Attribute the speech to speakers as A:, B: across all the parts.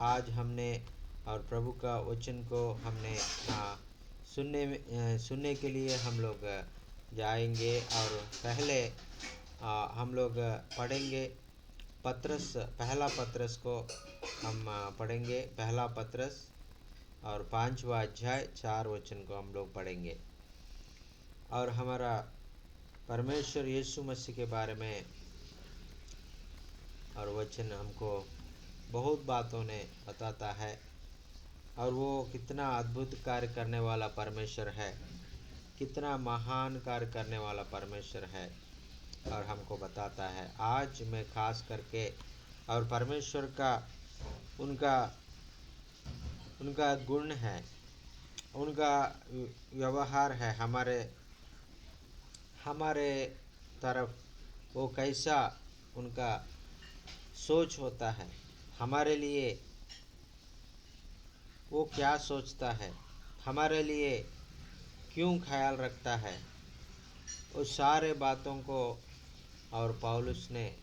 A: आज हमने और प्रभु का वचन को हमने सुनने के लिए हम लोग जाएंगे। और पहले हम लोग पढ़ेंगे पहला पत्रस को हम पढ़ेंगे। पहला पत्रस और 5वां अध्याय 4 वचन को हम लोग पढ़ेंगे। और हमारा परमेश्वर यीशु मसीह के बारे में और वचन हमको बहुत बातों ने बताता है, और वो कितना अद्भुत कार्य करने वाला परमेश्वर है, कितना महान कार्य करने वाला परमेश्वर है, और हमको बताता है। आज मैं खास करके और परमेश्वर का उनका गुण है, उनका व्यवहार है हमारे तरफ, वो कैसा उनका सोच होता है हमारे लिए, वो क्या सोचता है हमारे लिए, क्यों ख्याल रखता है, उस सारे बातों को और पौलुस ने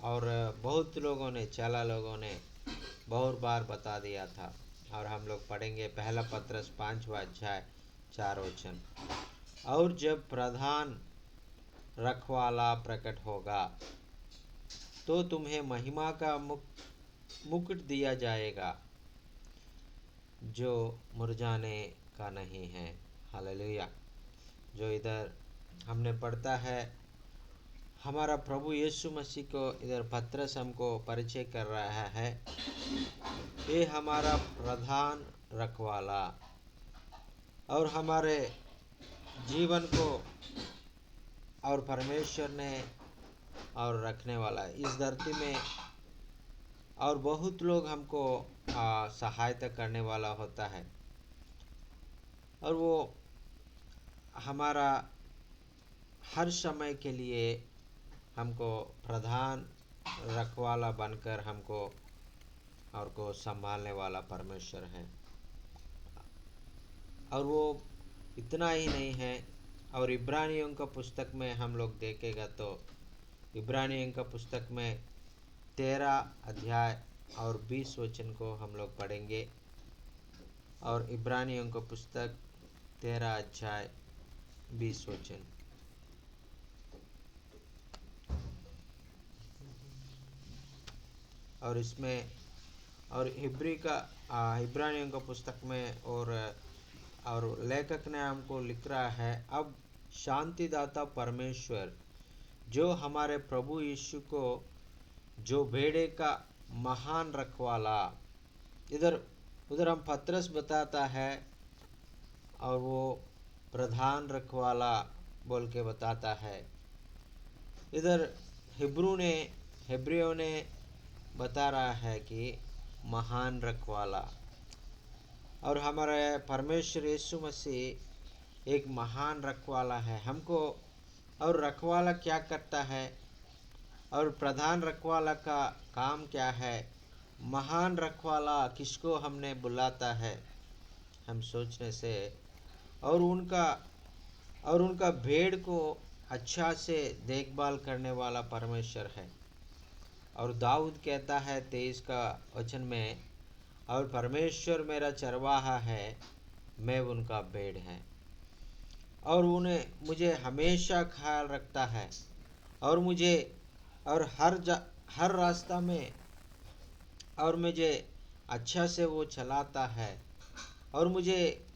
A: और बहुत लोगों ने चाला लोगों ने बहुत बार बता दिया था। और हम लोग पढ़ेंगे पहला पत्रस 5वां अध्याय 4 वचन। और जब प्रधान रखवाला प्रकट होगा तो तुम्हें महिमा का मुकुट दिया जाएगा जो मुरझाने का नहीं है। हालेलुया। जो इधर हमने पढ़ता है, हमारा प्रभु यीशु मसीह को इधर पत्रस हमको परिचय कर रहा है। ये हमारा प्रधान रखवाला और हमारे जीवन को और परमेश्वर ने और रखने वाला है इस धरती में। और बहुत लोग हमको सहायता करने वाला होता है, और वो हमारा हर समय के लिए हमको प्रधान रखवाला बनकर हमको और को संभालने वाला परमेश्वर है। और वो इतना ही नहीं है, और इब्रानियों का पुस्तक में हम लोग देखेगा तो इब्रानियों का पुस्तक में 13 अध्याय और 20 वचन को हम लोग पढ़ेंगे। और इब्रानियों का पुस्तक 13 अध्याय 20 वचन। और इसमें और इब्रानियों का पुस्तक में और लेखक ने हमको लिख रहा है, अब शांतिदाता परमेश्वर जो हमारे प्रभु यीशु को जो भेड़े का महान रखवाला, उधर हम पत्रस बताता है और वो प्रधान रखवाला बोल के बताता है। इधर हिब्रियों ने बता रहा है कि महान रखवाला। और हमारे परमेश्वर यीशु मसीह एक महान रखवाला है हमको। और रखवाला क्या करता है और प्रधान रखवाला का काम क्या है, महान रखवाला किसको हमने बुलाता है, हम सोचने से और उनका भेड़ को अच्छा से देखभाल करने वाला परमेश्वर है। और दाऊद कहता है 23 का वचन में, और परमेश्वर मेरा चरवाहा है, मैं उनका भेड़ है, और मुझे हमेशा ख्याल रखता है, और मुझे और हर रास्ता में और मुझे अच्छा से वो चलाता है, और मुझे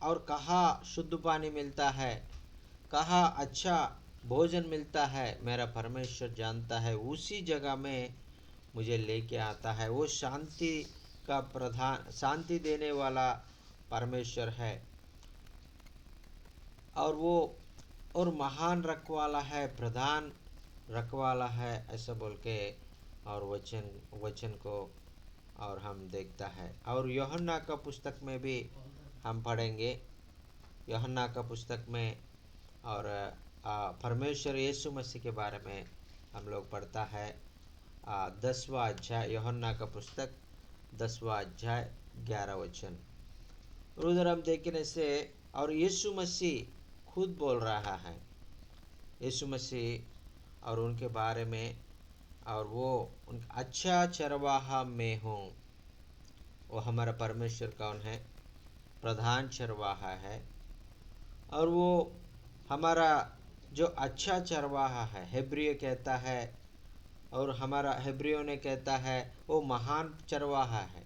A: और कहाँ शुद्ध पानी मिलता है, कहाँ अच्छा भोजन मिलता है, मेरा परमेश्वर जानता है, उसी जगह में मुझे लेके आता है। वो शांति देने वाला परमेश्वर है, और वो और महान रखवाला है, प्रधान रखवाला है, ऐसा बोल के और वचन को और हम देखता है। और यूहन्ना का पुस्तक में भी हम पढ़ेंगे। यूहन्ना का पुस्तक में और परमेश्वर यीशु मसीह के बारे में हम लोग पढ़ता है 10वां अध्याय, यूहन्ना का पुस्तक 10वां अध्याय 11 वचन। और उधर हम देखने से और यीशु मसीह खुद बोल रहा है, यीशु मसीह और उनके बारे में, और वो अच्छा चरवाहा मैं हूँ, वो हमारा परमेश्वर कौन है? प्रधान चरवाहा है। और वो हमारा जो अच्छा चरवाहा है, हेब्रियो कहता है, और हमारा हेब्रियो ने कहता है वो महान चरवाहा है।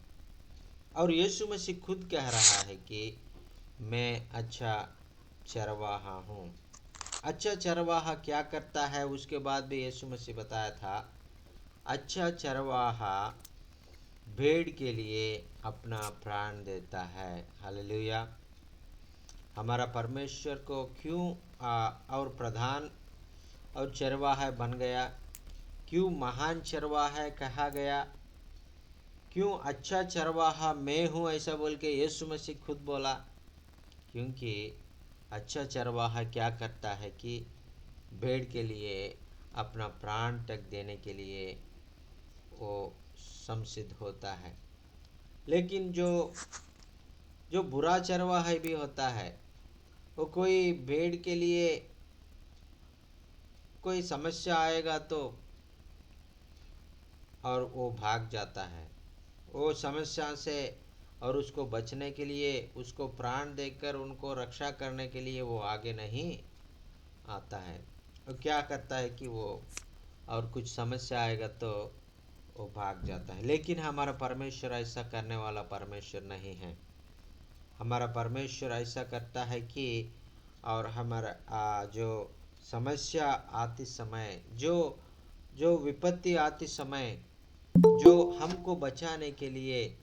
A: और यीशु मसीह खुद कह रहा है कि मैं अच्छा चरवाहा हूँ। अच्छा चरवाहा क्या करता है उसके बाद भी यीशु मसीह बताया था, अच्छा चरवाहा भेड़ के लिए अपना प्राण देता है। हालेलुया। हमारा परमेश्वर को क्यों और प्रधान और चरवाहा बन गया? क्यों महान चरवाहा कहा गया? क्यों अच्छा चरवाहा मैं हूँ ऐसा बोल के यीशु मसीह खुद बोला? क्योंकि अच्छा चरवाहा क्या करता है कि भेड़ के लिए अपना प्राण तक देने के लिए वो समसिद्ध होता है। लेकिन जो जो बुरा चरवाहा भी होता है, वो कोई भेड़ के लिए कोई समस्या आएगा तो और वो भाग जाता है। वो समस्या से और उसको बचने के लिए, उसको प्राण देकर उनको रक्षा करने के लिए वो आगे नहीं आता है। वो क्या करता है कि वो और कुछ समस्या आएगा तो वो भाग जाता है। लेकिन हमारा परमेश्वर ऐसा करने वाला परमेश्वर नहीं है। हमारा परमेश्वर ऐसा करता है कि और हमारा जो समस्या आती समय, जो जो विपत्ति आती समय, जो हमको बचाने के लिए,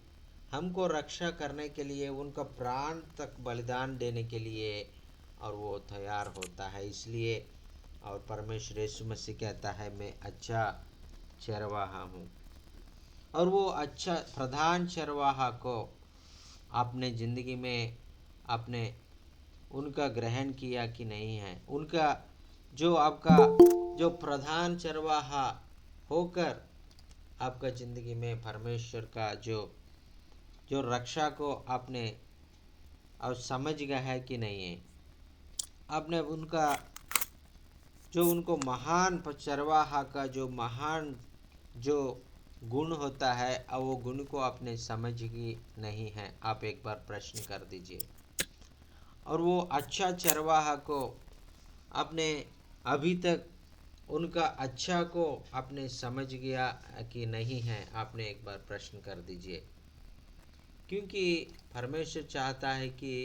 A: हमको रक्षा करने के लिए, उनका प्राण तक बलिदान देने के लिए और वो तैयार होता है। इसलिए और परमेश्वर यीशु मसीह कहता है मैं अच्छा चरवाहा हूँ। और वो अच्छा प्रधान चरवाहा को आपने ज़िंदगी में आपने उनका ग्रहण किया कि नहीं है? उनका जो आपका जो प्रधान चरवाहा होकर आपका ज़िंदगी में परमेश्वर का जो जो रक्षा को आपने और समझ गया है कि नहीं है? आपने उनका जो उनको महान चरवाहा का जो महान जो गुण होता है, अब वो गुण को आपने समझ की नहीं है। आप एक बार प्रश्न कर दीजिए। और वो अच्छा चरवाहा को आपने अभी तक उनका अच्छा को आपने समझ गया कि नहीं है? आपने एक बार प्रश्न कर दीजिए। क्योंकि परमेश्वर चाहता है कि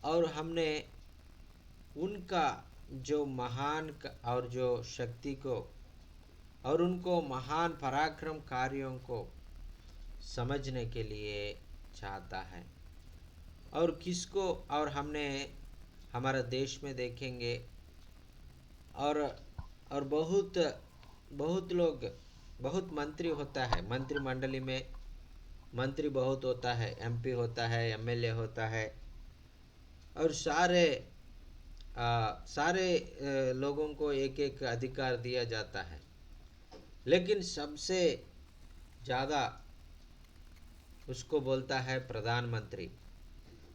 A: और हमने उनका जो महान और जो शक्ति को और उनको महान पराक्रम कार्यों को समझने के लिए चाहता है। और किसको और हमने हमारा देश में देखेंगे और बहुत बहुत लोग, बहुत मंत्री होता है, मंत्रिमंडली में मंत्री बहुत होता है, एमपी होता है, एमएलए होता है, और सारे लोगों को एक एक अधिकार दिया जाता है। लेकिन सबसे ज़्यादा उसको बोलता है प्रधानमंत्री।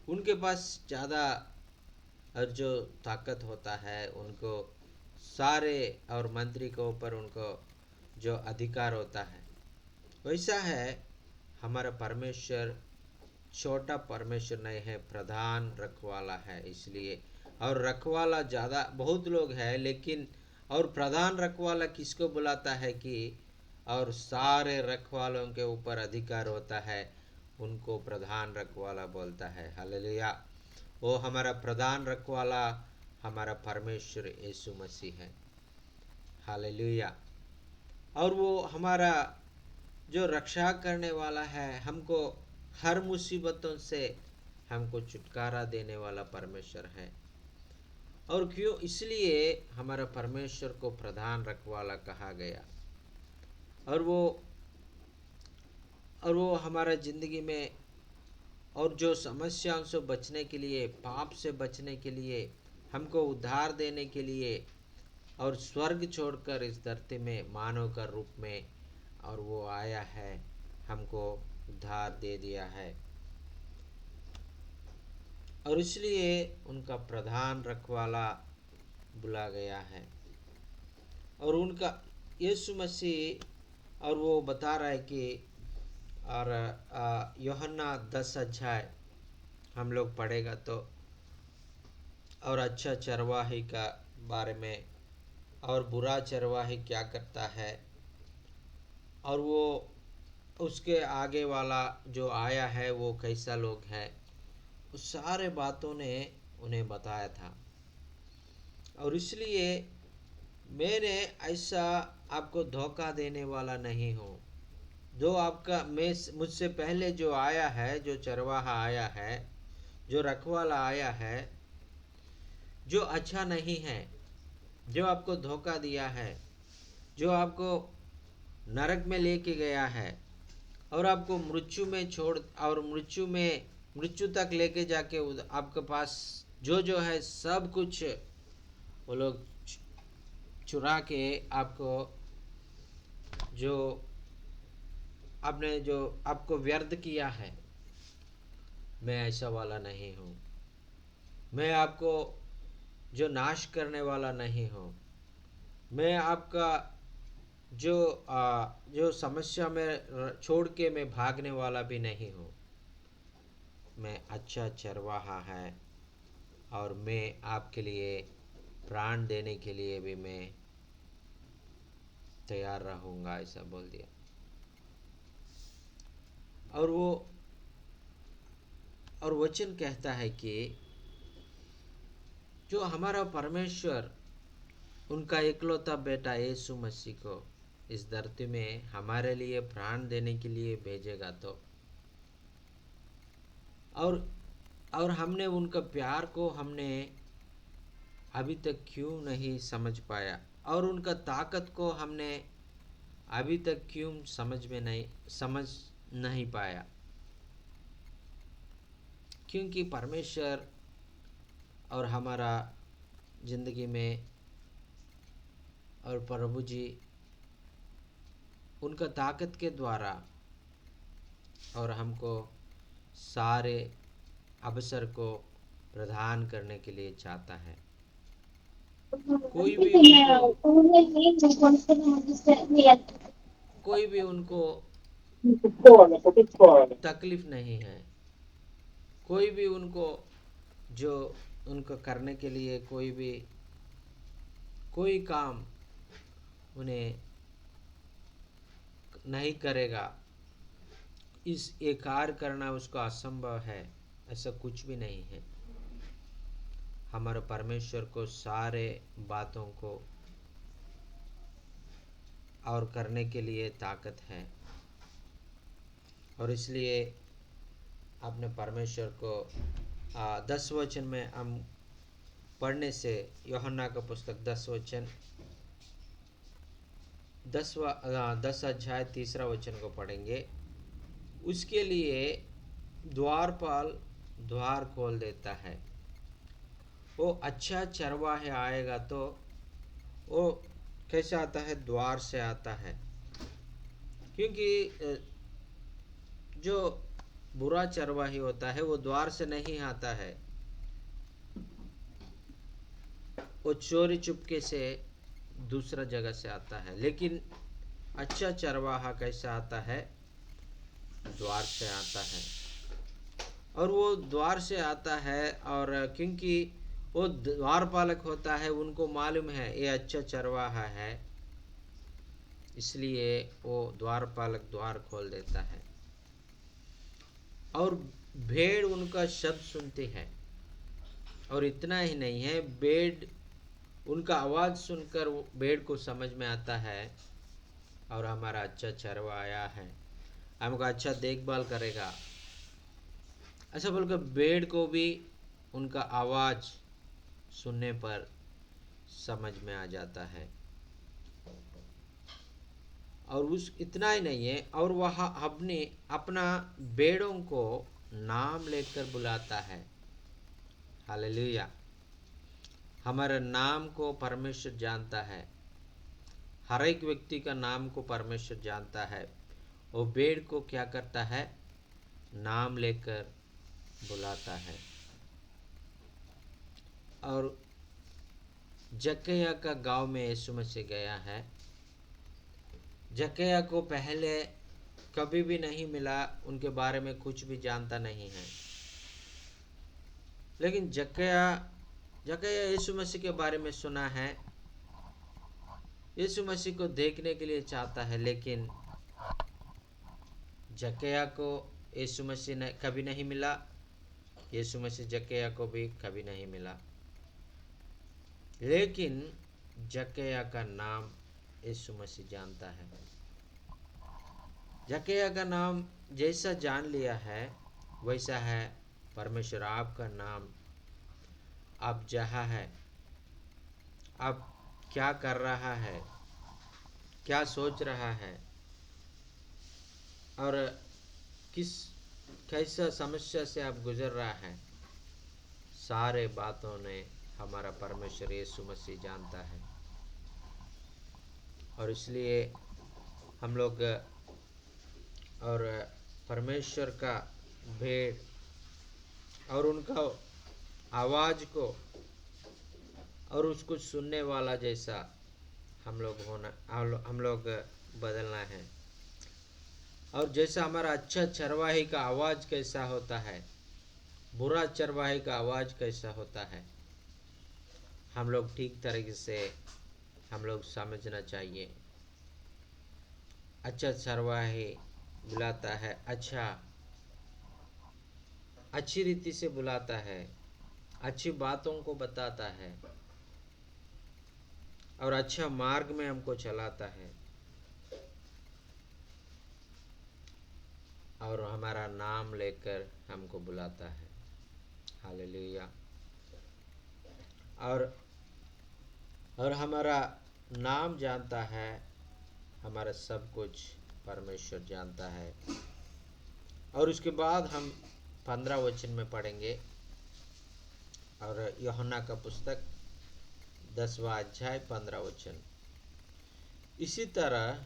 A: उनके पास ज़्यादा और जो ताकत होता है, उनको सारे और मंत्री के ऊपर उनको जो अधिकार होता है। वैसा है हमारा परमेश्वर छोटा परमेश्वर नहीं है, प्रधान रखवाला है। इसलिए और रखवाला ज़्यादा बहुत लोग हैं, लेकिन और प्रधान रखवाला किसको बुलाता है कि और सारे रखवालों के ऊपर अधिकार होता है, उनको प्रधान रखवाला बोलता है। हालेलुया। वो हमारा प्रधान रखवाला हमारा परमेश्वर यीशु मसीह है। हालेलुया। और वो हमारा जो रक्षा करने वाला है, हमको हर मुसीबतों से हमको छुटकारा देने वाला परमेश्वर है। और क्यों? इसलिए हमारा परमेश्वर को प्रधान रखवाला कहा गया। और वो हमारा ज़िंदगी में और जो समस्याओं से बचने के लिए, पाप से बचने के लिए, हमको उद्धार देने के लिए और स्वर्ग छोड़कर इस धरती में मानव का रूप में और वो आया है, हमको उद्धार दे दिया है। और इसलिए उनका प्रधान रखवाला बुला गया है। और उनका यीशु मसीह और वो बता रहा है कि और यूहन्ना 10 अध्याय हम लोग पढ़ेगा तो, और अच्छा चरवाही का बारे में, और बुरा चरवाही क्या करता है, और वो उसके आगे वाला जो आया है वो कैसा लोग है, उस सारे बातों ने उन्हें बताया था। और इसलिए मैंने ऐसा आपको धोखा देने वाला नहीं हूँ। जो आपका मैं मुझसे पहले जो आया है, जो चरवाहा आया है, जो रखवाला आया है, जो अच्छा नहीं है, जो आपको धोखा दिया है, जो आपको नरक में लेके गया है और आपको मृत्यु में छोड़, और मृत्यु तक लेके जाके आपके पास जो जो है सब कुछ वो लोग चुरा के आपको, जो आपने जो आपको व्यर्थ किया है, मैं ऐसा वाला नहीं हूँ। मैं आपको जो नाश करने वाला नहीं हूँ। मैं आपका जो समस्या में छोड़ के मैं भागने वाला भी नहीं हूँ। मैं अच्छा चरवाहा है और मैं आपके लिए प्राण देने के लिए भी मैं तैयार रहूँगा, ऐसा बोल दिया। और वो और वचन कहता है कि जो हमारा परमेश्वर उनका इकलौता बेटा यीशु मसीह को इस धरती में हमारे लिए प्राण देने के लिए भेजेगा, तो और हमने उनका प्यार को हमने अभी तक क्यों नहीं समझ पाया, और उनका ताकत को हमने अभी तक क्यों समझ नहीं पाया। क्योंकि परमेश्वर और हमारा जिंदगी में और प्रभु जी उनका ताकत के द्वारा और हमको सारे अवसर को प्रदान करने के लिए चाहता है। कोई भी उनको तकलीफ नहीं है। कोई भी उनको जो उनको करने के लिए कोई काम उन्हें नहीं करेगा, ये कार्य करना उसको असंभव है, ऐसा कुछ भी नहीं है। हमारे परमेश्वर को सारे बातों को और करने के लिए ताकत है। और इसलिए अपने परमेश्वर को 10 वचन में हम पढ़ने से, यूहन्ना का पुस्तक 10 वचन 10 अध्याय 3 वचन को पढ़ेंगे। उसके लिए द्वारपाल द्वार खोल देता है। वो अच्छा चरवाहा आएगा तो वो कैसे आता है? द्वार से आता है। क्योंकि जो बुरा चरवाही होता है वो द्वार से नहीं आता है, वो चोरी चुपके से दूसरा जगह से आता है। लेकिन अच्छा चरवाहा कैसा आता है? द्वार से आता है। और वो द्वार से आता है, और क्योंकि वो द्वारपालक होता है, उनको मालूम है ये अच्छा चरवाहा है, इसलिए वो द्वारपालक द्वार खोल देता है। और भेड़ उनका शब्द सुनती है। और इतना ही नहीं है, भेड़ उनका आवाज सुनकर भेड़ को समझ में आता है और हमारा अच्छा चरवाहा आया है, हमको अच्छा देखभाल करेगा, ऐसा बोलकर भेड़ को भी उनका आवाज सुनने पर समझ में आ जाता है। और उस इतना ही नहीं है, और वह अपना भेड़ों को नाम लेकर बुलाता है। हालेलुया। हमारे नाम को परमेश्वर जानता है। हर एक व्यक्ति का नाम को परमेश्वर जानता है। वो भेड़ को क्या करता है? नाम लेकर बुलाता है। और जक्कैया का गांव में यीशु मसीह गया है। जक्कैया को पहले कभी भी नहीं मिला, उनके बारे में कुछ भी जानता नहीं है। लेकिन जक्कैया जक्कैया यीशु मसीह के बारे में सुना है, यीशु मसीह को देखने के लिए चाहता है, लेकिन जक्कैया को यीशु मसीह ने कभी नहीं मिला, यीशु मसीह जक्कैया को भी कभी नहीं मिला। लेकिन जक्कैया का नाम यीशु मसीह जानता है। जक्कैया का नाम जैसा जान लिया है वैसा है परमेश्वर आपका नाम। आप जहाँ है, आप क्या कर रहा है, क्या सोच रहा है और किस कैसा समस्या से आप गुजर रहा है, सारे बातों ने हमारा परमेश्वर यीशु मसीह जानता है। और इसलिए हम लोग और परमेश्वर का भेड़ और उनका आवाज़ को और उसको सुनने वाला जैसा हम लोग बदलना है। और जैसा हमारा अच्छा चरवाही का आवाज़ कैसा होता है, बुरा चरवाही का आवाज़ कैसा होता है, हम लोग ठीक तरीके से हम लोग समझना चाहिए। अच्छा चरवाही बुलाता है, अच्छी रीति से बुलाता है, अच्छी बातों को बताता है और अच्छा मार्ग में हमको चलाता है और हमारा नाम लेकर हमको बुलाता है। हालेलुया। और हमारा नाम जानता है, हमारा सब कुछ परमेश्वर जानता है। और उसके बाद हम 15 वचन में पढ़ेंगे और यूहन्ना का पुस्तक 10वां अध्याय 15 वचन। इसी तरह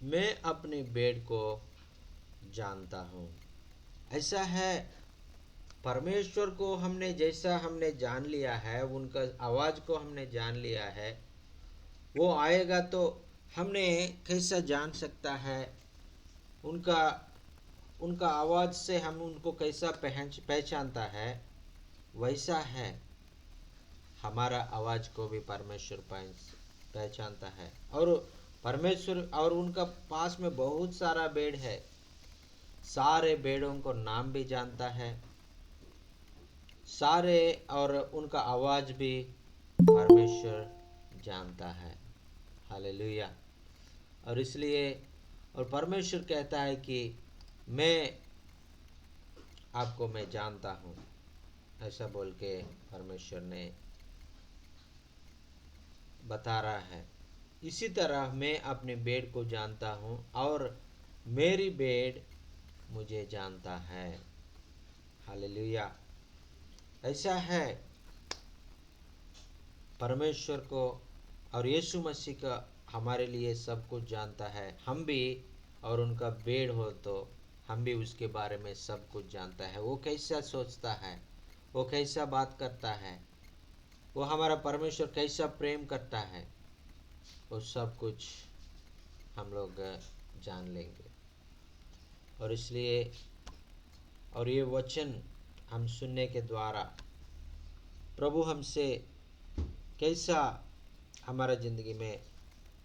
A: मैं अपनी भेड़ को जानता हूँ। ऐसा है, परमेश्वर को हमने जान लिया है, उनका आवाज़ को हमने जान लिया है, वो आएगा तो हमने कैसा जान सकता है, उनका आवाज़ से हम उनको कैसा पहचानता है, वैसा है हमारा आवाज़ को भी परमेश्वर पहचानता है। और परमेश्वर और उनका पास में बहुत सारा भेड़ है, सारे भेड़ों को नाम भी जानता है, सारे और उनका आवाज़ भी परमेश्वर जानता है। हालेलुया। और इसलिए और परमेश्वर कहता है कि मैं जानता हूँ, ऐसा बोल के परमेश्वर ने बता रहा है। इसी तरह मैं अपने भेड़ को जानता हूँ और मेरी भेड़ मुझे जानता है। हालेलुया। ऐसा है, परमेश्वर को और यीशु मसीह का हमारे लिए सब कुछ जानता है। हम भी और उनका भेड़ हो तो हम भी उसके बारे में सब कुछ जानता है। वो कैसा सोचता है, वो कैसा बात करता है, वो हमारा परमेश्वर कैसा प्रेम करता है, वो सब कुछ हम लोग जान लेंगे। और इसलिए और ये वचन हम सुनने के द्वारा प्रभु हमसे कैसा हमारा ज़िंदगी में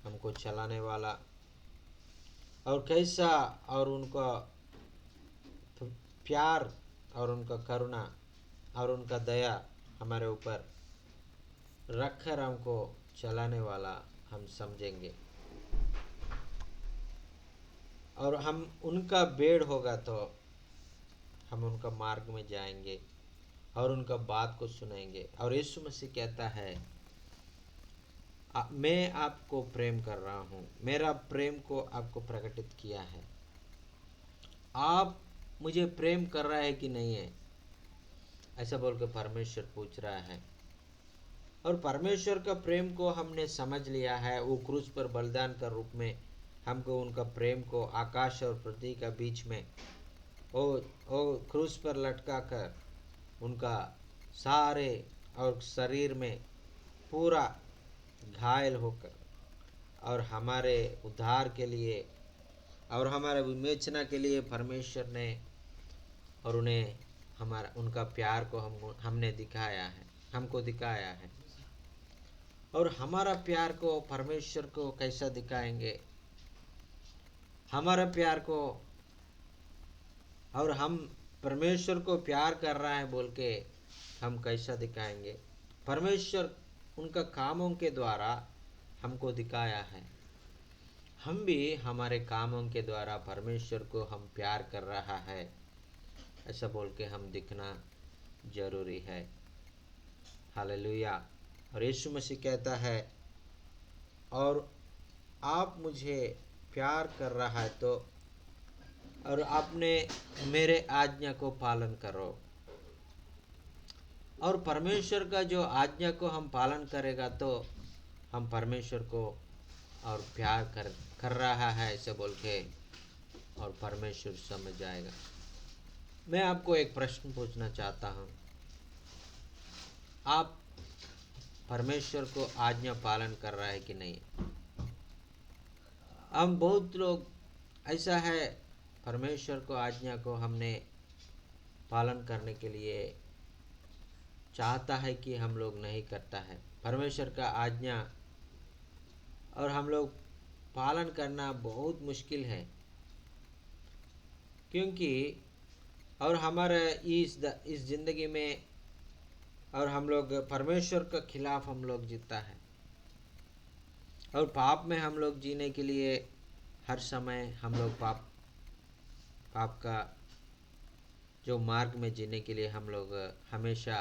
A: हमको चलाने वाला और कैसा और उनका प्यार और उनका करुणा और उनका दया हमारे ऊपर रखकर हमको चलाने वाला हम समझेंगे। और हम उनका भेड़ होगा तो हम उनका मार्ग में जाएंगे और उनका बात को सुनेंगे। और यीशु मसीह कहता है, मैं आपको प्रेम कर रहा हूँ, मेरा प्रेम को आपको प्रकटित किया है। आप मुझे प्रेम कर रहा है कि नहीं है, ऐसा बोल के परमेश्वर पूछ रहा है। और परमेश्वर का प्रेम को हमने समझ लिया है। वो क्रूस पर बलिदान का रूप में हमको उनका प्रेम को आकाश और पृथ्वी के बीच में वो क्रूस पर लटका कर उनका सारे और शरीर में पूरा घायल होकर और हमारे उद्धार के लिए और हमारे विवेचना के लिए परमेश्वर ने और उन्हें हमारा उनका प्यार को हमने दिखाया है, हमको दिखाया है। और हमारा प्यार को परमेश्वर को कैसा दिखाएंगे? हमारा प्यार को, और हम परमेश्वर को प्यार कर रहा है बोल के हम कैसा दिखाएंगे? परमेश्वर उनका कामों के द्वारा हमको दिखाया है। हम भी हमारे कामों के द्वारा परमेश्वर को हम प्यार कर रहा है ऐसा बोल के हम दिखना जरूरी है। हालेलुया। और यीशु मसीह कहता है, और आप मुझे प्यार कर रहा है तो और आपने मेरे आज्ञा को पालन करो। और परमेश्वर का जो आज्ञा को हम पालन करेगा तो हम परमेश्वर को और प्यार कर रहा है ऐसे बोल के और परमेश्वर समझ जाएगा। मैं आपको एक प्रश्न पूछना चाहता हूँ, आप परमेश्वर को आज्ञा पालन कर रहा है कि नहीं? हम बहुत लोग ऐसा है, परमेश्वर को आज्ञा को हमने पालन करने के लिए चाहता है कि हम लोग नहीं करता है परमेश्वर का आज्ञा, और हम लोग पालन करना बहुत मुश्किल है, क्योंकि और हमारे इस ज़िंदगी में और हम लोग परमेश्वर के खिलाफ हम लोग जीता है, और पाप में हम लोग जीने के लिए हर समय हम लोग पाप का जो मार्ग में जीने के लिए हम लोग हमेशा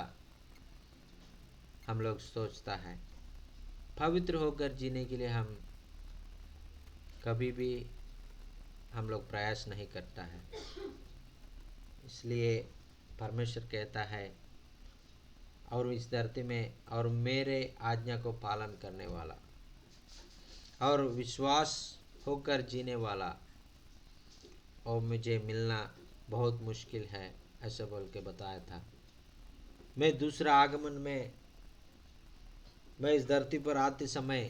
A: हम लोग सोचता है। पवित्र होकर जीने के लिए हम कभी भी हम लोग प्रयास नहीं करता है। इसलिए परमेश्वर कहता है, और इस धरती में और मेरे आज्ञा को पालन करने वाला और विश्वास होकर जीने वाला और मुझे मिलना बहुत मुश्किल है ऐसा बोल के बताया था। मैं दूसरा आगमन में मैं इस धरती पर आते समय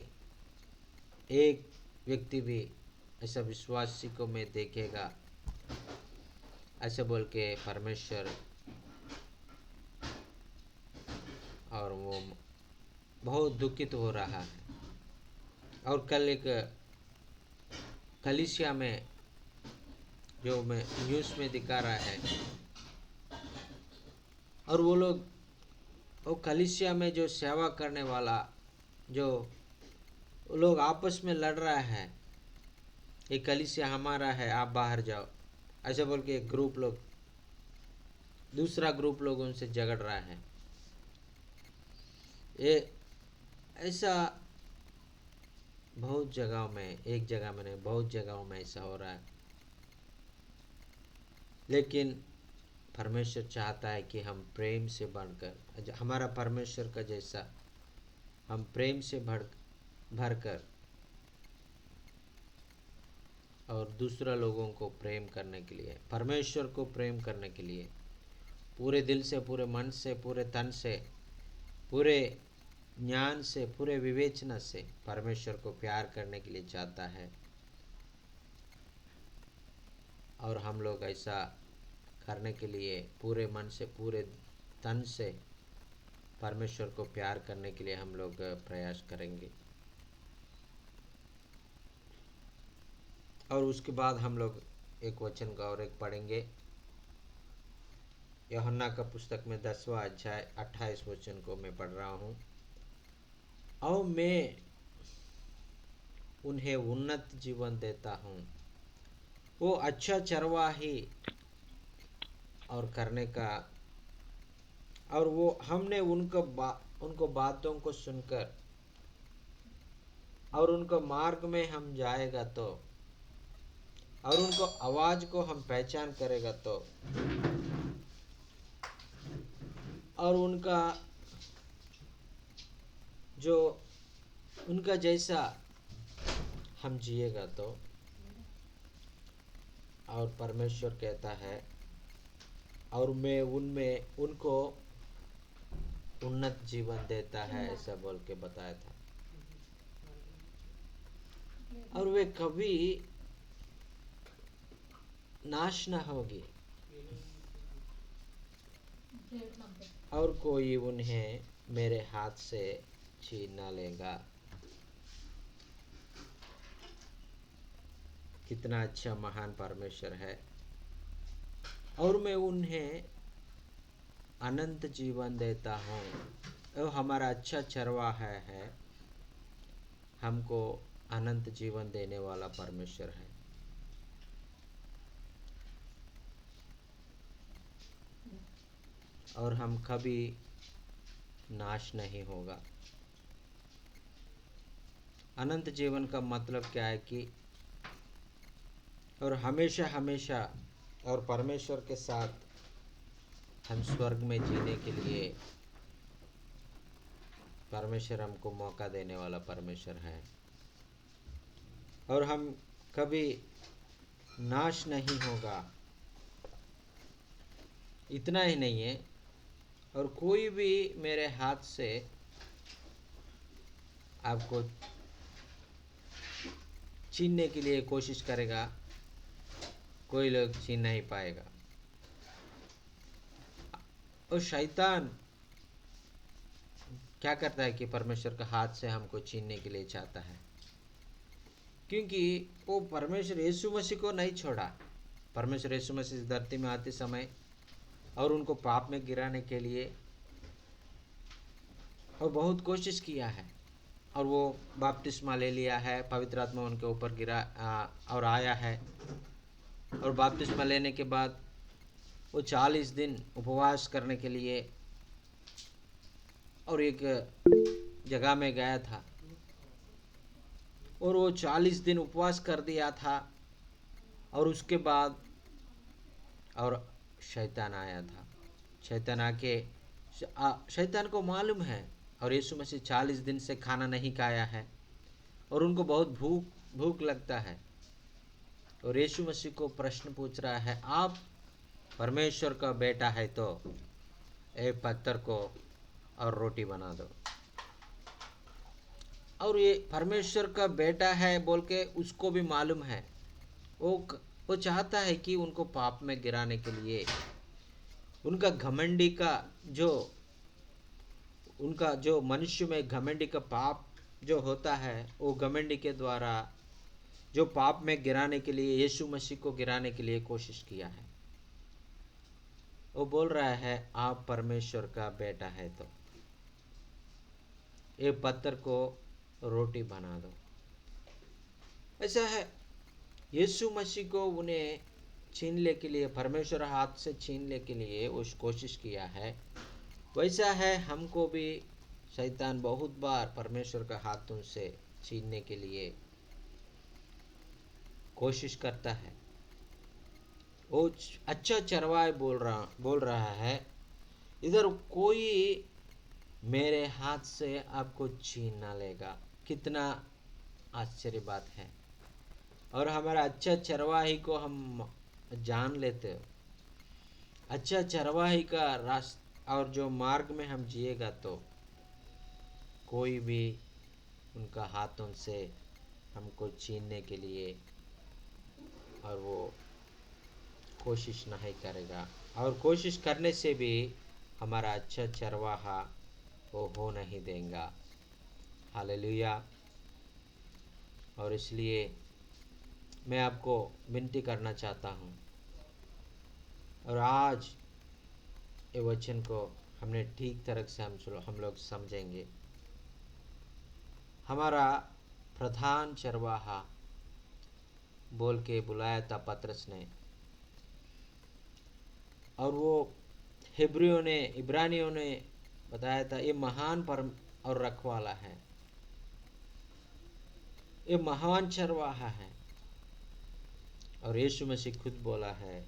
A: एक व्यक्ति भी ऐसा विश्वासी को मैं देखेगा ऐसे बोल के परमेश्वर, और वो बहुत दुखित हो रहा है। और कल एक कलीसिया में जो मैं न्यूज़ में दिखा रहा है, और वो कलीसिया में जो सेवा करने वाला जो लोग आपस में लड़ रहा है, ये कलीसिया हमारा है आप बाहर जाओ ऐसा बोल के एक ग्रुप लोग दूसरा ग्रुप लोग उनसे झगड़ रहा है। ये ऐसा बहुत जगहों में, एक जगह में नहीं बहुत जगहों में ऐसा हो रहा है। लेकिन परमेश्वर चाहता है कि हम प्रेम से बढ़कर, हमारा परमेश्वर का जैसा हम प्रेम से भरकर और दूसरा लोगों को प्रेम करने के लिए, परमेश्वर को प्रेम करने के लिए पूरे दिल से, पूरे मन से, पूरे तन से, पूरे ज्ञान से, पूरे विवेचना से परमेश्वर को प्यार करने के लिए चाहता है। और हम लोग ऐसा करने के लिए पूरे मन से, पूरे तन से परमेश्वर को प्यार करने के लिए हम लोग प्रयास करेंगे। और उसके बाद हम लोग एक वचन का और एक पढ़ेंगे, यूहन्ना का पुस्तक में 10वां अध्याय 28 वचन को मैं पढ़ रहा हूँ। और मैं उन्हें उन्नत जीवन देता हूँ, वो अच्छा चरवाही और करने का, और वो हमने उनको बातों को सुनकर और उनको मार्ग में हम जाएगा तो, और उनको आवाज को हम पहचान करेगा तो, और उनका जैसा हम जिएगा तो। और परमेश्वर कहता है, और मैं उनमें उनको उन्नत जीवन देता है ऐसा बोल के बताया था। और वे कभी नाश न होगी और कोई उन्हें मेरे हाथ से छीन न लेगा। कितना अच्छा महान परमेश्वर है। और मैं उन्हें अनंत जीवन देता हूँ। वो हमारा अच्छा चरवाहा है, हमको अनंत जीवन देने वाला परमेश्वर है। और हम कभी नाश नहीं होगा। अनंत जीवन का मतलब क्या है कि और हमेशा हमेशा और परमेश्वर के साथ हम स्वर्ग में जीने के लिए परमेश्वर हमको मौका देने वाला परमेश्वर है। और हम कभी नाश नहीं होगा। इतना ही नहीं है, और कोई भी मेरे हाथ से आपको छीनने के लिए कोशिश करेगा, कोई लोग छीन नहीं पाएगा। और शैतान क्या करता है कि परमेश्वर का हाथ से हमको छीनने के लिए चाहता है, क्योंकि वो परमेश्वर यीशु मसीह को नहीं छोड़ा। परमेश्वर यीशु मसीह इस धरती में आते समय और उनको पाप में गिराने के लिए और बहुत कोशिश किया है, और वो बपतिस्मा ले लिया है, पवित्र आत्मा उनके ऊपर गिरा और आया है। और बपतिस्मा लेने के बाद वो 40 दिन उपवास करने के लिए और एक जगह में गया था, और वो 40 दिन उपवास कर दिया था। और उसके बाद और शैतान आया था। शैतान आके शैतान को मालूम है और यीशु मसीह 40 दिन से खाना नहीं खाया है, और उनको बहुत भूख लगता है। और यीशु मसीह को प्रश्न पूछ रहा है, आप परमेश्वर का बेटा है तो एक पत्थर को और रोटी बना दो। और ये परमेश्वर का बेटा है बोल के उसको भी मालूम है। वो चाहता है कि उनको पाप में गिराने के लिए उनका घमंडी का उनका जो मनुष्य में घमंडी का पाप जो होता है, वो घमंडी के द्वारा जो पाप में गिराने के लिए, यीशु मसीह को गिराने के लिए कोशिश किया है। वो बोल रहा है, आप परमेश्वर का बेटा है तो ये पत्थर को रोटी बना दो। ऐसा है, यीशु मसीह को उन्हें छीनने के लिए, परमेश्वर हाथ से छीनने के लिए उस कोशिश किया है। वैसा है, हमको भी शैतान बहुत बार परमेश्वर का हाथों से छीनने के लिए कोशिश करता है। वो अच्छा चरवाहा बोल रहा है, इधर कोई मेरे हाथ से आपको छीन ना लेगा। कितना आश्चर्य बात है। और हमारा अच्छा चरवाही को हम जान लेते हो। अच्छा चरवाही का रास्ता और जो मार्ग में हम जिएगा तो कोई भी उनका हाथों से हमको छीनने के लिए और वो कोशिश नहीं करेगा। और कोशिश करने से भी हमारा अच्छा चरवाहा वो हो नहीं देगा। हालेलुया। और इसलिए मैं आपको विनती करना चाहता हूँ, और आज ये वचन को हमने ठीक तरह से हम लोग समझेंगे। हमारा प्रधान चरवाहा बोल के बुलाया था पतरस ने, और वो इब्रानियों ने बताया था, ये महान परम और रखवाला है, ये महान चरवाहा है। और यीशु मसीह खुद बोला है,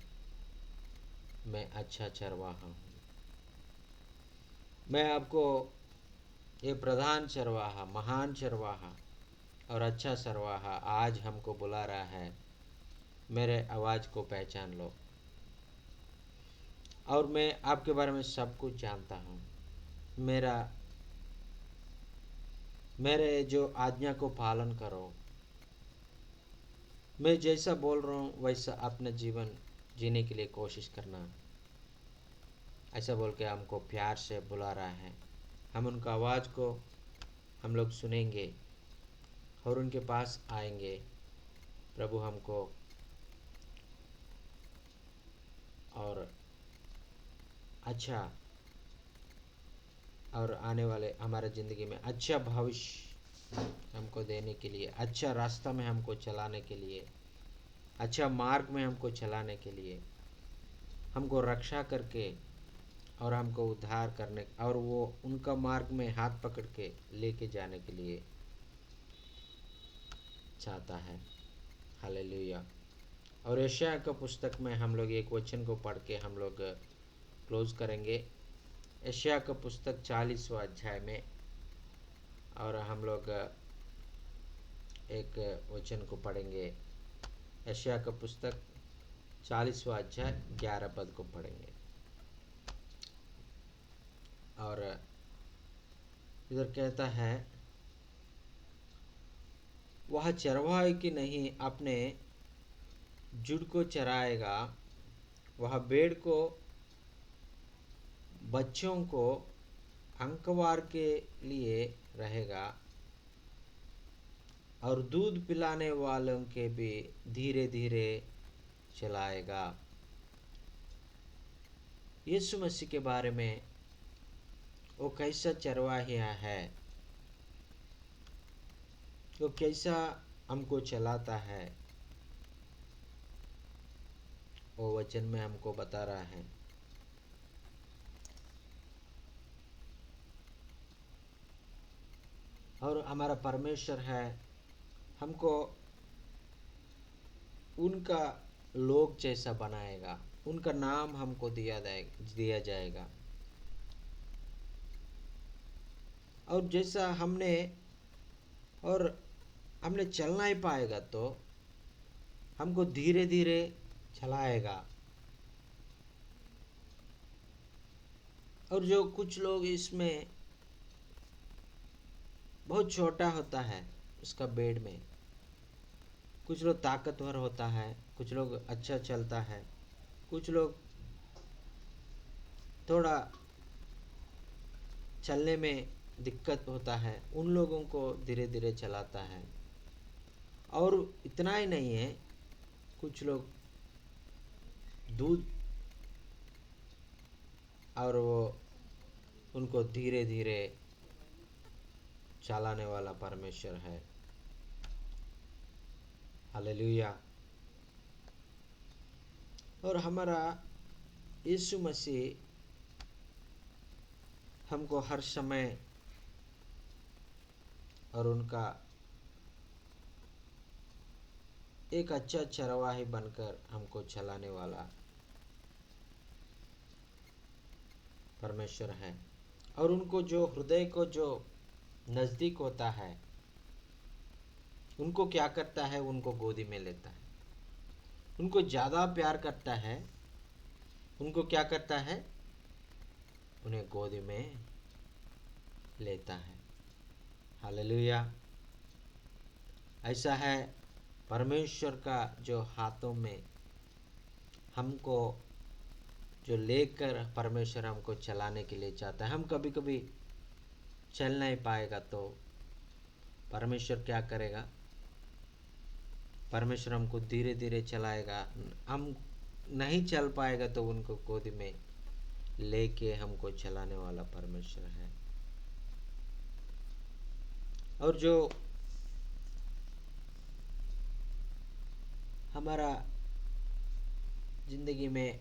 A: मैं अच्छा चरवाहा हूँ। मैं आपको ये प्रधान चरवाहा, महान चरवाहा और अच्छा चरवाहा आज हमको बुला रहा है, मेरे आवाज़ को पहचान लो। और मैं आपके बारे में सब कुछ जानता हूँ। मेरे जो आज्ञा को पालन करो, मैं जैसा बोल रहा हूँ वैसा अपना जीवन जीने के लिए कोशिश करना, ऐसा बोल के हमको प्यार से बुला रहा है। हम उनका आवाज़ को हम लोग सुनेंगे और उनके पास आएंगे। प्रभु हमको और अच्छा और आने वाले हमारे ज़िंदगी में अच्छा भविष्य हमको देने के लिए, अच्छा रास्ता में हमको चलाने के लिए, अच्छा मार्ग में हमको चलाने के लिए, हमको रक्षा करके और हमको उद्धार करने और वो उनका मार्ग में हाथ पकड़ के लेके जाने के लिए चाहता है। हालेलुया। और यशायाह का पुस्तक में हम लोग एक वचन को पढ़ के हम लोग क्लोज करेंगे। यशायाह का पुस्तक 40वां अध्याय में, और हम लोग एक वचन को पढ़ेंगे। यशायाह का पुस्तक 40वां अध्याय 11 पद को पढ़ेंगे। और इधर कहता है, वह चरवाहे की नहीं अपने झुंड को चराएगा, वह भेड़ को बच्चों को अंकवार के लिए रहेगा और दूध पिलाने वालों के भी धीरे धीरे चलाएगा। यीशु मसीह के बारे में वो कैसा चरवाहा है, वो कैसा हमको चलाता है, वो वचन में हमको बता रहा है। और हमारा परमेश्वर है, हमको उनका लोग जैसा बनाएगा, उनका नाम हमको दिया जाएगा। और जैसा हमने चल नहीं पाएगा तो हमको धीरे धीरे चलाएगा। और जो कुछ लोग इसमें बहुत छोटा होता है उसका बेड में, कुछ लोग ताकतवर होता है, कुछ लोग अच्छा चलता है, कुछ लोग थोड़ा चलने में दिक्कत होता है, उन लोगों को धीरे धीरे चलाता है। और इतना ही नहीं है, कुछ लोग दूध और वो उनको धीरे धीरे चलाने वाला परमेश्वर है। हालेलुया। और हमारा यीशु मसीह हमको हर समय और उनका एक अच्छा चरवाही बनकर हमको चलाने वाला परमेश्वर है। और उनको जो हृदय को जो नज़दीक होता है, उनको क्या करता है, उनको गोदी में लेता है। उनको ज़्यादा प्यार करता है, उनको क्या करता है, उन्हें गोदी में लेता है। हालेलुया। ऐसा है परमेश्वर का जो हाथों में हमको जो लेकर परमेश्वर हमको चलाने के लिए चाहता है। हम कभी कभी चल नहीं पाएगा तो परमेश्वर क्या करेगा, परमेश्वर हमको धीरे धीरे चलाएगा। हम नहीं चल पाएगा तो उनको गोद में लेके हमको चलाने वाला परमेश्वर है। और जो हमारा ज़िंदगी में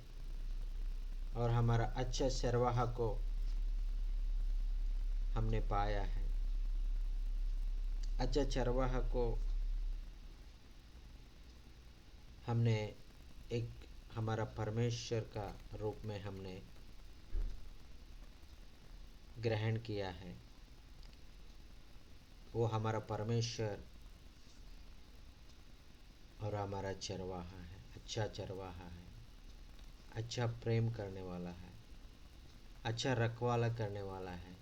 A: और हमारा अच्छा चरवाहा को हमने पाया है, अच्छा चरवाहा को हमने एक हमारा परमेश्वर का रूप में हमने ग्रहण किया है। वो हमारा परमेश्वर और हमारा चरवाहा है, अच्छा चरवाहा है, अच्छा प्रेम करने वाला है, अच्छा रखवाला करने वाला है,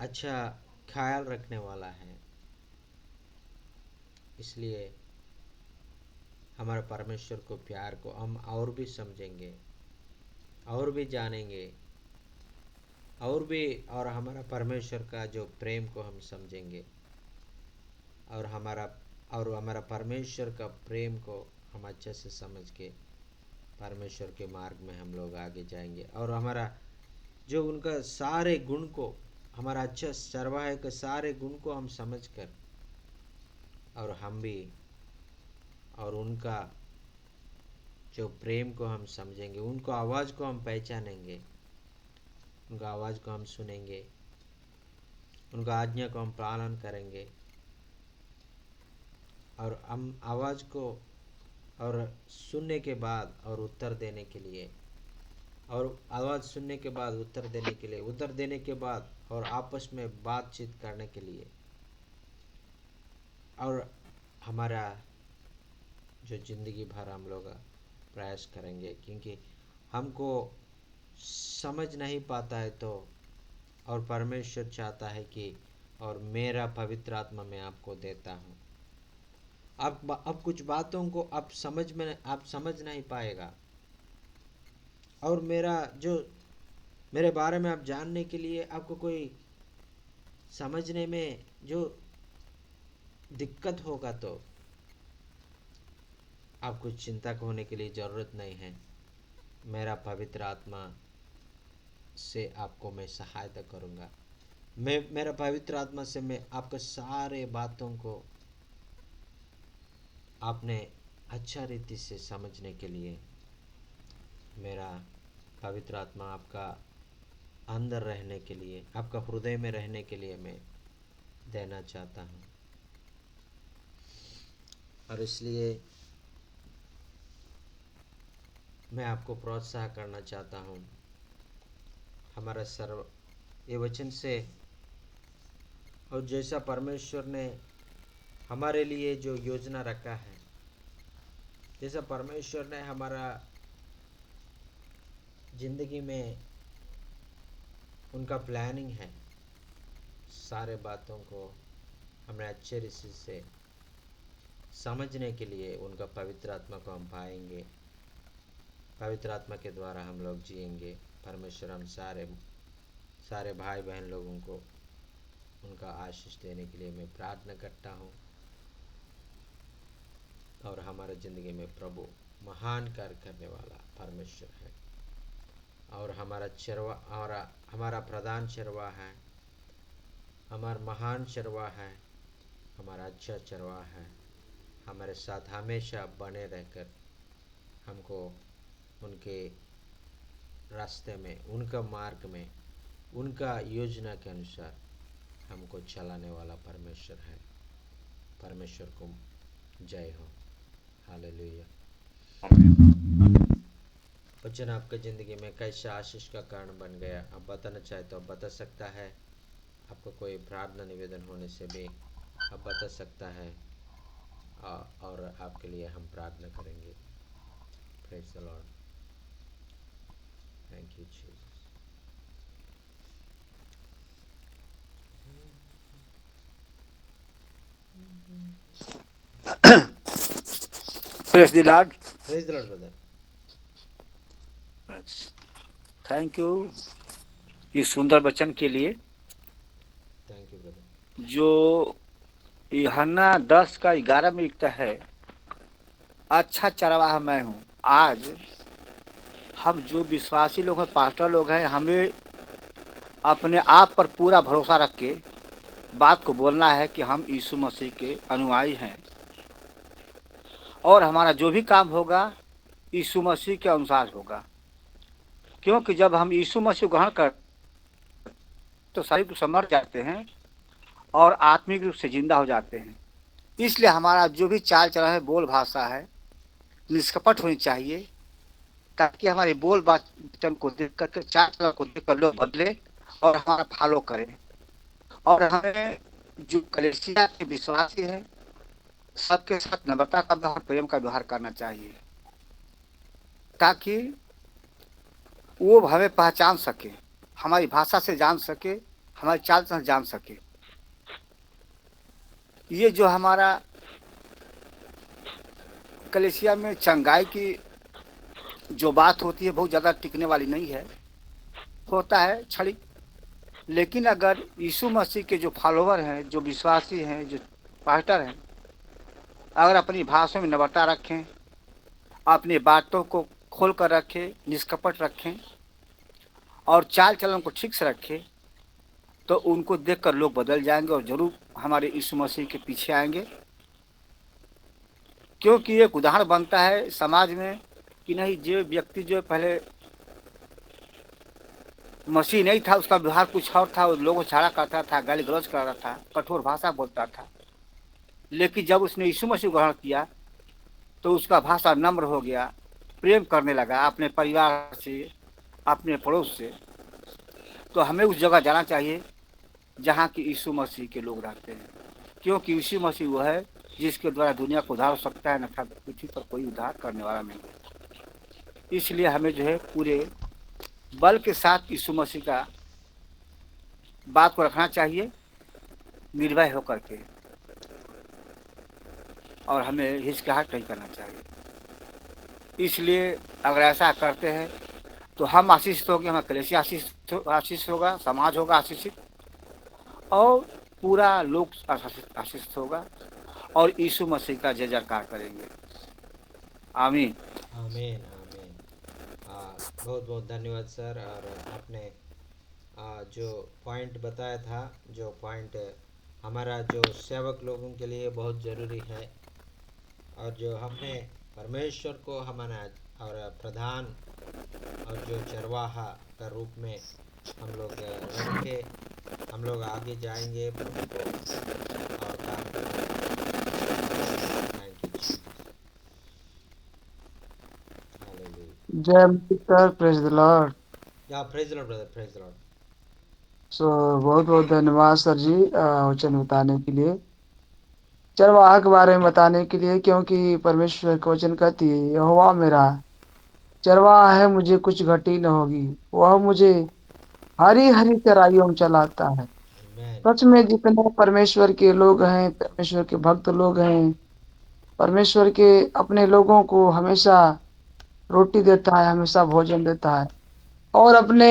A: अच्छा ख्याल रखने वाला है। इसलिए हमारे परमेश्वर को प्यार को हम और भी समझेंगे और भी जानेंगे और भी, और हमारा परमेश्वर का जो प्रेम को हम समझेंगे और हमारा परमेश्वर का प्रेम को हम अच्छे से समझ के परमेश्वर के मार्ग में हम लोग आगे जाएंगे। और हमारा जो उनका सारे गुण को, हमारा अच्छा चरवाहे के सारे गुण को हम समझ कर और हम भी और उनका जो प्रेम को हम समझेंगे, उनको आवाज़ को हम पहचानेंगे, उनका आवाज़ को हम सुनेंगे, उनका आज्ञा को हम पालन करेंगे और हम आवाज़ को और सुनने के बाद और उत्तर देने के लिए, और आवाज़ सुनने के बाद उत्तर देने के लिए, उत्तर देने के बाद और आपस में बातचीत करने के लिए, और हमारा जो ज़िंदगी भर हम लोग प्रयास करेंगे, क्योंकि हमको समझ नहीं पाता है तो, और परमेश्वर चाहता है कि और मेरा पवित्र आत्मा मैं आपको देता हूँ। अब कुछ बातों को आप समझ नहीं पाएगा, और मेरे बारे में आप जानने के लिए आपको कोई समझने में जो दिक्कत होगा तो आपको चिंता होने के लिए ज़रूरत नहीं है। मेरा पवित्र आत्मा से आपको मैं सहायता करूँगा। मेरा पवित्र आत्मा से मैं आपके सारे बातों को आपने अच्छा रीति से समझने के लिए, मेरा पवित्र आत्मा आपका अंदर रहने के लिए, आपका हृदय में रहने के लिए मैं देना चाहता हूँ। और इसलिए मैं आपको प्रोत्साहन करना चाहता हूँ। हमारा ये वचन से, और जैसा परमेश्वर ने हमारे लिए जो योजना रखा है, जैसा परमेश्वर ने हमारा ज़िंदगी में उनका प्लानिंग है, सारे बातों को हमें अच्छे रीति से समझने के लिए उनका पवित्र आत्मा को हम पाएंगे। पवित्र आत्मा के द्वारा हम लोग जिएंगे। परमेश्वर हम सारे भाई बहन लोगों को उनका आशीष देने के लिए मैं प्रार्थना करता हूँ। और हमारे ज़िंदगी में प्रभु महान कार्य करने वाला परमेश्वर है, और हमारा प्रधान चरवा है, हमारा महान चरवा है, हमारा अच्छा चरवा है, हमारे साथ हमेशा बने रहकर हमको उनके रास्ते में, उनका मार्ग में, उनका योजना के अनुसार हमको चलाने वाला परमेश्वर है। परमेश्वर को जय हो। हालेलुया। वचन आपके ज़िंदगी में कैसे आशीष का कारण बन गया, आप बताना चाहे तो आप बता सकता है। आपको कोई प्रार्थना निवेदन होने से भी आप बता सकता है, और आपके लिए हम प्रार्थना करेंगे। Praise the Lord. Thank you Jesus.
B: Praise the Lord.
A: Praise the Lord brother.
B: Thank you इस सुंदर वचन के लिए।
A: Thank you brother.
B: जो यूहन्ना 10 का 11 में लिखता है, अच्छा चरवाहा मैं हूँ। आज हम जो विश्वासी लोग हैं, पास्टर लोग हैं, हमें अपने आप पर पूरा भरोसा रख के बात को बोलना है कि हम यीशु मसीह के अनुयायी हैं, और हमारा जो भी काम होगा यीशु मसीह के अनुसार होगा। क्योंकि जब हम यीशु मसीह को ग्रहण कर तो शारीरिक रूप से मर जाते हैं और आत्मिक रूप से जिंदा हो जाते हैं। इसलिए हमारा जो भी चाल चलन है, बोल भाषा है, निष्कपट होनी चाहिए, ताकि हमारे बोल वचन को देख कर, चाल चलन को देख कर लोग बदले और हमारा फॉलो करें। और हमें जो कलीसिया के विश्वासी है, सबके साथ नम्रता का व्यवहार, प्रेम का व्यवहार करना चाहिए, ताकि वो हमें पहचान सके, हमारी भाषा से जान सके, हमारी चाल चलन जान सके। ये जो हमारा कलीसिया में चंगाई की जो बात होती है बहुत ज़्यादा टिकने वाली नहीं है, होता है क्षणिक। लेकिन अगर यीशु मसीह के जो फॉलोवर हैं, जो विश्वासी हैं, जो पास्टर हैं, अगर अपनी भाषा में नम्रता रखें, अपनी बातों को खोल कर रखें, निष्कपट रखें और चाल चलन को ठीक से रखें, तो उनको देखकर लोग बदल जाएंगे और जरूर हमारे यीशु मसीह के पीछे आएंगे। क्योंकि एक उदाहरण बनता है समाज में कि नहीं, जो व्यक्ति जो पहले मसीह नहीं था, उसका व्यवहार कुछ और था, लोगों को छाड़ा करता था, गाली गलौज कर रहा था, कठोर भाषा बोलता था। लेकिन जब उसने यीशु मसीह ग्रहण किया तो उसका भाषा नम्र हो गया, प्रेम करने लगा अपने परिवार से, अपने पड़ोस से। तो हमें उस जगह जाना चाहिए जहाँ की यीशु मसीह के लोग रहते हैं, क्योंकि यीशु मसीह वो है जिसके द्वारा दुनिया को उद्धार हो सकता है, अन्यथा पृथ्वी पर कोई उद्धार करने वाला नहीं है। इसलिए हमें जो है पूरे बल के साथ यीशु मसीह का बात को रखना चाहिए, निर्भय होकर के, और हमें हिचकिचाहट नहीं करना चाहिए। इसलिए अगर ऐसा करते हैं तो हम आशीषित होंगे, हमारा कलीसिया आशीषित होगा, समाज होगा आशीषित, और पूरा लोक आशीषित होगा और यीशु मसीह का जय जयकार करेंगे। आमीन।
A: आमीन आमीन। बहुत बहुत धन्यवाद सर। और आपने जो पॉइंट बताया था, जो पॉइंट हमारा जो सेवक लोगों के लिए बहुत ज़रूरी है, और जो हमने परमेश्वर को हमारा और प्रधान और जो चरवाहा का रूप में हम लोग रख के हम लोग आगे जाएंगे प्रभु को और काम करेंगे। Thank you Jesus. हालेलुया।
C: जय मसीह सर, प्रेज द लॉर्ड।
A: या praise Lord brother, praise Lord.
C: So बहुत बहुत धन्यवाद सर जी वचन बताने के लिए, चरवाहा के बारे में बताने के लिए। क्योंकि परमेश्वर का वचन कहती है, यहोवा मेरा चरवाहा है, मुझे कुछ घटी न होगी। वह मुझे हरी हरी चराइयों में चलाता है।
A: आमेन
C: सच में जितने परमेश्वर के लोग हैं, परमेश्वर के भक्त लोग हैं, परमेश्वर के अपने लोगों को हमेशा रोटी देता है, हमेशा भोजन देता है, और अपने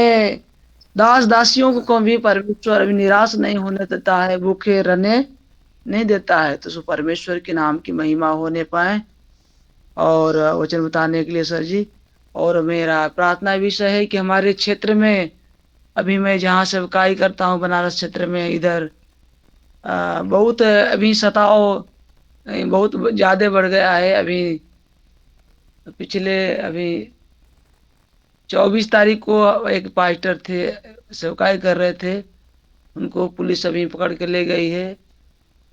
C: दास दासियों को भी परमेश्वर अभी निराश नहीं होने देता है, भूखे रहने नहीं देता है। तो सो परमेश्वर के नाम की महिमा होने पाए। और वचन बताने के लिए सर जी, और मेरा प्रार्थना विषय है कि हमारे क्षेत्र में, अभी मैं जहाँ सेवकाई करता हूँ बनारस क्षेत्र में, इधर बहुत अभी सताव बहुत ज्यादा बढ़ गया है। अभी पिछले अभी 24 तारीख को एक पास्टर थे, सेवकाई कर रहे थे, उनको पुलिस अभी पकड़ के ले गई है।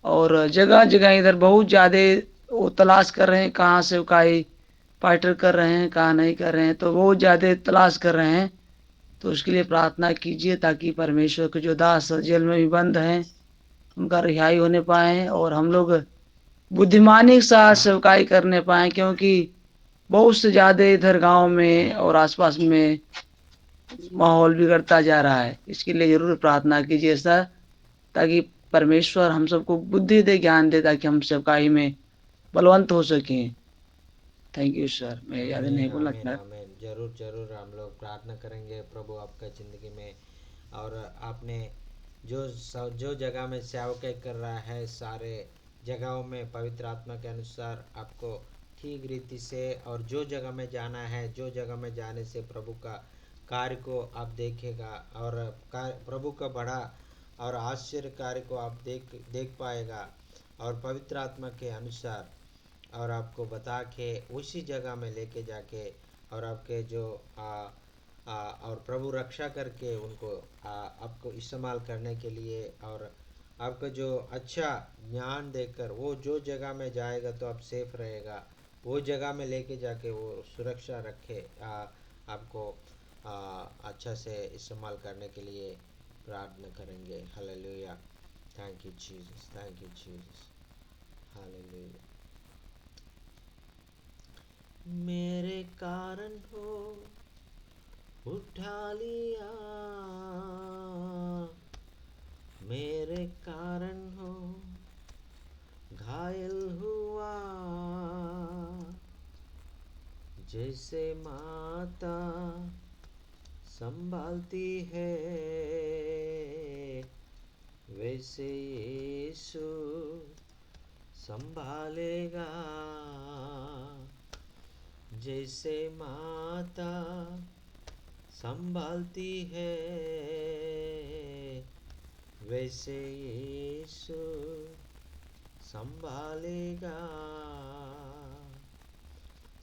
C: और जगह जगह इधर बहुत ज्यादा वो तलाश कर रहे हैं, कहाँ सेवकाई पास्टर कर रहे हैं, कहाँ नहीं कर रहे हैं, तो बहुत ज्यादा तलाश कर रहे हैं। तो उसके लिए प्रार्थना कीजिए ताकि परमेश्वर के जो दास जेल में भी बंद हैं उनका रिहाई होने पाए, और हम लोग बुद्धिमानी के साथ सेवकाई करने पाए। क्योंकि बहुत से ज्यादा इधर गांव में और आसपास में माहौल बिगड़ता जा रहा है। इसके लिए जरूर प्रार्थना कीजिए सर, ताकि परमेश्वर हम सबको बुद्धि दे, ज्ञान दे, ताकि हम सेवकाई में बलवंत हो सकें। थैंक यू सर, मैं ज़्यादा नहीं
A: आमीन
C: बोलना
A: आमीन
C: चाह रहा।
A: आमीन। जरूर जरूर हम लोग प्रार्थना करेंगे प्रभु आपका ज़िंदगी में। और आपने जो जगह में सेवकाई कर रहा है, सारे जगहों में पवित्र आत्मा के अनुसार आपको ठीक रीति से, और जो जगह में जाना है, जो जगह में जाने से प्रभु का कार्य को आप देखेगा, और प्रभु का बड़ा और आश्चर्य कार्य को आप देख पाएगा, और पवित्र आत्मा के अनुसार और आपको बता के उसी जगह में लेके जाके, और आपके जो और प्रभु रक्षा करके उनको आपको इस्तेमाल करने के लिए, और आपका जो अच्छा ज्ञान देकर वो जो जगह में जाएगा तो आप सेफ रहेगा, वो जगह में लेके जाके वो सुरक्षा रखे आपको अच्छा से इस्तेमाल करने के लिए प्रार्थना करेंगे। Hallelujah. Thank you Jesus, thank you Jesus. Hallelujah. मेरे कारण हो उठा लिया, मेरे कारण हो घायल हुआ, जैसे माता संभालती है वैसे यीशु संभालेगा। जैसे माता संभालती है वैसे यीशु संभालेगा।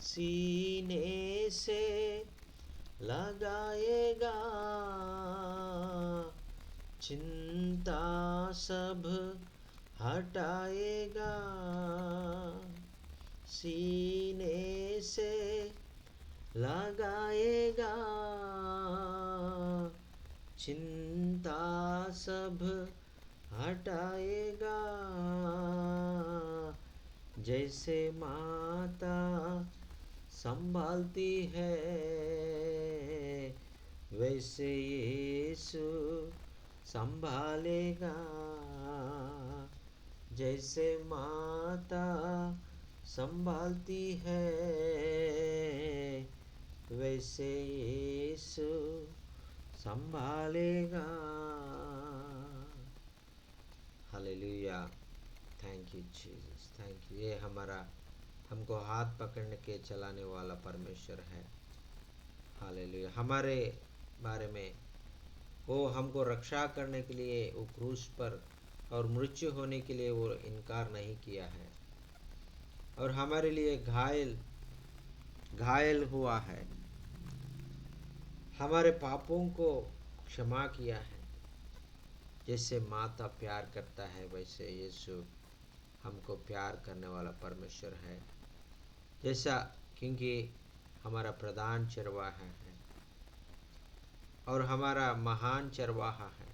A: सीने से लगाएगा चिंता सब हटाएगा। सीने से लगाएगा चिंता सब हटाएगा। जैसे माता संभालती है वैसे यीशु संभालेगा। जैसे माता संभालती है वैसे यीशु संभालेगा। Hallelujah, thank you Jesus, thank you. ये हमारा हमको हाथ पकड़ने के चलाने वाला परमेश्वर है। हालेलुया। हमारे बारे में वो हमको रक्षा करने के लिए वो क्रूस पर और मृत्यु होने के लिए वो इनकार नहीं किया है और हमारे लिए घायल हुआ है, हमारे पापों को क्षमा किया है। जैसे माता प्यार करता है वैसे यीशु हमको प्यार करने वाला परमेश्वर है। जैसा क्योंकि हमारा प्रधान चरवाहा है और हमारा महान चरवाहा है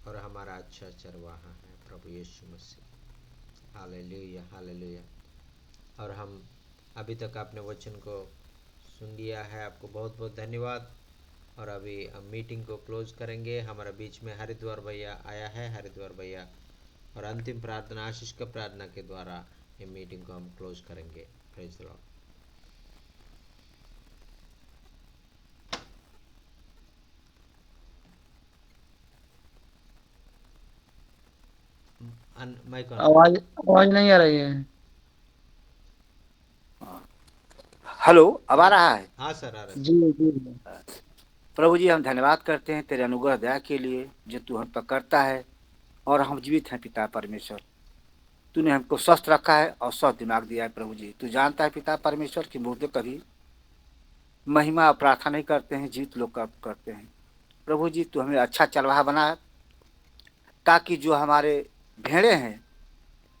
A: और हमारा अच्छा चरवाहा है प्रभु यीशु मसीह। Hallelujah, hallelujah. और हम अभी तक आपने वचन को सुन लिया है, आपको बहुत बहुत धन्यवाद। और अभी हम मीटिंग को क्लोज करेंगे। हमारा बीच में हरिद्वार भैया आया है, हरिद्वार भैया और अंतिम प्रार्थना आशीष का प्रार्थना के द्वारा ये मीटिंग को हम क्लोज करेंगे। Praise the lord. Mike on.
C: आवाज नहीं आ रही है।
B: हेलो, अब आ रहा है?
A: हाँ सर, आ रहा है।
C: जी जी।
B: प्रभु जी, हम धन्यवाद करते हैं तेरे अनुग्रह दया के लिए जो तू हम पर करता है और हम जीवित हैं पिता परमेश्वर। तूने हमको स्वस्थ रखा है और स्वस्थ दिमाग दिया है प्रभु जी। तू जानता है पिता परमेश्वर की मुर्दे कभी महिमा और प्रार्थना नहीं करते हैं, जीवित लोग करते हैं। प्रभु जी, तू हमें अच्छा चरवाहा बना ताकि जो हमारे भेड़े हैं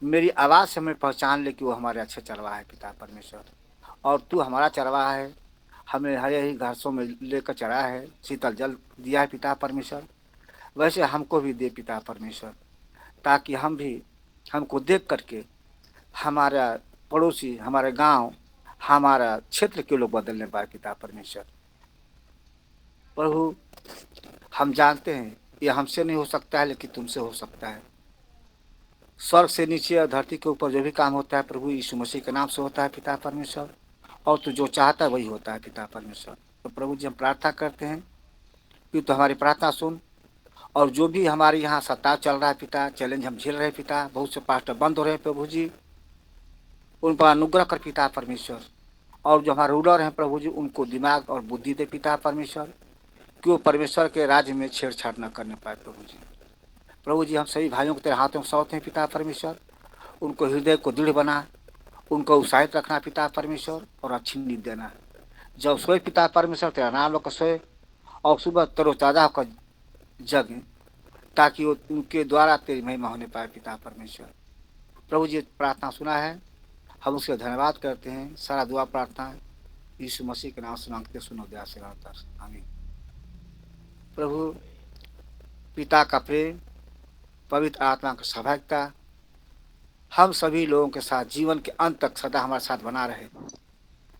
B: मेरी आवाज़ से हमें पहचान ले कि वो हमारे अच्छे चरवाहा है पिता परमेश्वर। और तू हमारा चरवाहा है, हमें हरे ही घासों में लेकर चढ़ाया है, शीतल जल दिया है पिता परमेश्वर। वैसे हमको भी दे पिता परमेश्वर, ताकि हम भी हमको देख करके हमारा पड़ोसी, हमारे गांव, हमारा क्षेत्र के लोग बदलने पाए पिता परमेश्वर। प्रभु, हम जानते हैं ये हमसे नहीं हो सकता है, लेकिन तुमसे हो सकता है। स्वर्ग से नीचे और धरती के ऊपर जो भी काम होता है प्रभु यीशु मसीह के नाम से होता है पिता परमेश्वर। और तू जो चाहता है वही होता है पिता परमेश्वर। तो प्रभु जी, हम प्रार्थना करते हैं कि तू हमारी प्रार्थना सुन। और जो भी हमारे यहाँ सत्ता चल रहा है पिता, चैलेंज हम झेल रहे हैं पिता, बहुत से पास्टर बंद हो रहे हैं प्रभु जी, उन पर अनुग्रह कर पिता परमेश्वर। और जो हमारे रूलर हैं प्रभु जी, उनको दिमाग और बुद्धि दे पिता परमेश्वर, कि वो परमेश्वर के राज्य में छेड़छाड़ न करने पाए प्रभु जी। प्रभु जी, हम सभी भाइयों को तेरे हाथों में सौंपते हैं पिता परमेश्वर। उनको हृदय को दृढ़ बना, उनको उत्साहित रखना पिता परमेश्वर, और अच्छी नींद देना। जब सोए पिता परमेश्वर तेरा नाम लोग सोए और सुबह तरोताजा होकर जगें, ताकि वो उनके द्वारा तेरी महिमा होने पाए पिता परमेश्वर। प्रभु जी, प्रार्थना सुना है, हम उसके धन्यवाद करते हैं। सारा दुआ प्रार्थना यीशु मसीह के नाम से मांगते, सुनो दया से। आमीन। प्रभु, पिता का प्रेम, पवित्र आत्मा की सहभागिता हम सभी लोगों के साथ जीवन के अंत तक सदा हमारे साथ बना रहे,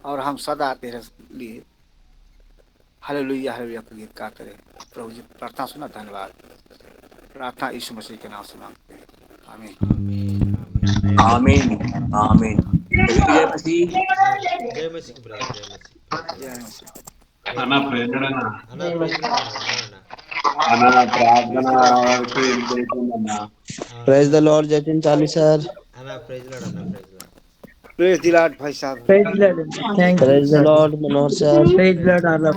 B: और हम सदा तेरे लिए हालेलुया हालेलुया का गीत गाते रहे। प्रभु जी, प्रार्थना सुना, धन्यवाद। प्रार्थना यीशु मसीह के नाम से मांगते हैं। आमीन
A: आमीन, आमीन।
B: आमीन आमीन।
D: जय मसीह
A: जय मसीह ब्रदर, जय मसीह।
B: जय मसीह।
E: అన్న ప్రేజడనా
A: అన్న ప్రైజ్ లార్డ్ అన్న, ఉన్నారన్న.
E: అన్న ప్రార్థన
B: Praise the Lord.
E: చేస్తుందన్న.
F: ప్రైజ్ ద లార్డ్ జపించాలి సార్.
A: అన్న ప్రైజ్ లార్డ్ అన్న, praise Lord.
B: Praise the Lord भाई साहब।
C: Praise the Lord. Thank you,
F: praise the
C: sir.
F: Lord Manohar sir.
C: Praise the Lord, Allah.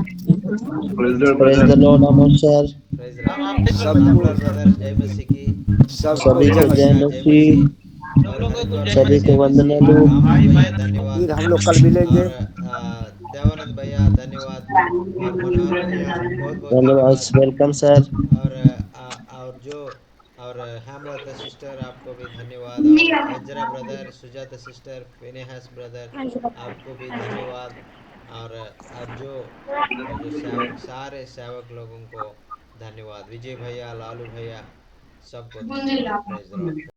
E: President
F: praise the
E: brother
F: Lord Amor sir.
A: Praise Lord
B: सबको
A: Amol brother, जय मसीह की। और
B: सबको
F: सभी
B: जय
F: को
A: भैया
F: जय
B: मसीह।
A: जय
F: मसीह.
A: मसीह, और हरिद्वार भैया
F: सभी को
A: जय मसीह,
F: वंदनालु.
A: रामजी भैया धन्यवाद,
B: फिर हम लोग कल मिलेंगे।
A: और देवानंद भैया धन्यवाद, और मनोहर भैया बहुत बहुत
F: धन्यवाद.
A: धन्यवाद,
F: वेलकम सर.
A: और और जो और हेमलता सिस्टर आपको भी धन्यवाद, और Ezra brother, Sujata sister, Phinehas brother आपको भी धन्यवाद, और जो सेवक, सारे सेवक लोगों को धन्यवाद, विजय भैया, लालू भैया, सबको धन्यवाद। Praise the Lord.